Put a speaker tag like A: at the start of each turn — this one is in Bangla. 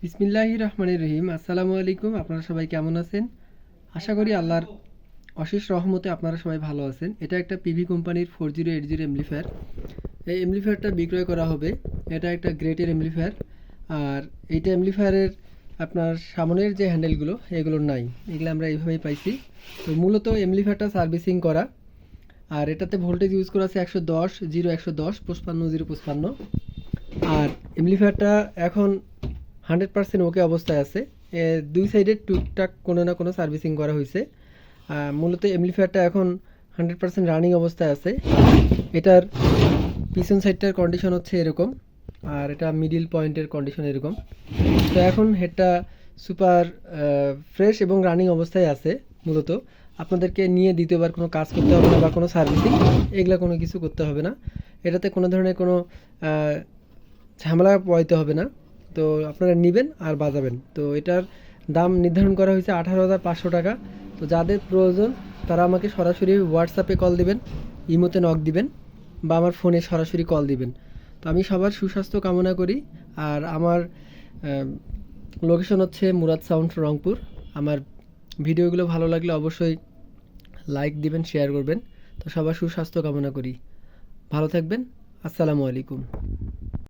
A: বিসমিল্লাহির রহমানির রহিম। আসসালামু আলাইকুম। আপনারা সবাই কেমন আছেন? আশা করি আল্লাহর অশেষ রহমতে আপনারা সবাই ভালো আছেন। এটা একটা পিভি কোম্পানির 4080 এমপ্লিফায়ার। এই এমপ্লিফায়ারটা বিক্রয় করা হবে। এটা একটা গ্রেটের এমপ্লিফায়ার। আর এইটা এমপ্লিফায়ারের আপনার সামনের যে হ্যান্ডেলগুলো এগুলো নাই, এগুলো আমরা এইভাবেই পাইছি। তো মূলত এমপ্লিফায়ারটা সার্ভিসিং করা। আর এটাতে ভোল্টেজ ইউজ করা আছে 110 55 আর এমপ্লিফায়ারটা এখন 100% ওকে অবস্থায় আছে। দুই সাইডে টুকটাক কোনো না কোনো সার্ভিসিং করা হয়েছে। মূলত এমপ্লিফায়ারটা এখন 100% রানিং অবস্থায় আছে। এটার পিছন সাইডটার কন্ডিশন হচ্ছে এরকম, আর এটা মিডিল পয়েন্টের কন্ডিশন এরকম। তো এখন হেডটা সুপার ফ্রেশ এবং রানিং অবস্থায় আছে। মূলত আপনাদেরকে নিয়ে দ্বিতীয়বার কোনো কাজ করতে হবে না বা কোনো সার্ভিসিং এগুলো কোনো কিছু করতে হবে না। এটাতে কোনো ধরনের কোনো ঝামেলা পোহাইতে হবে না। তো আপনারা নেবেন আর বাজাবেন। তো এটার দাম নির্ধারণ করা হয়েছে 18,500 টাকা। তো যাদের প্রয়োজন তারা আমাকে সরাসরি হোয়াটসঅ্যাপে কল দিবেন, ইমোতে নক দিবেন বা আমার ফোনে সরাসরি কল দিবেন। তো আমি সবার সুস্বাস্থ্য কামনা করি। আর আমার লোকেশন হচ্ছে মুরাদ সাউন্ড, রংপুর। আমার ভিডিওগুলো ভালো লাগলে অবশ্যই লাইক দিবেন, শেয়ার করবেন। তো সবার সুস্বাস্থ্য কামনা করি। ভালো থাকবেন। আসসালামু আলাইকুম।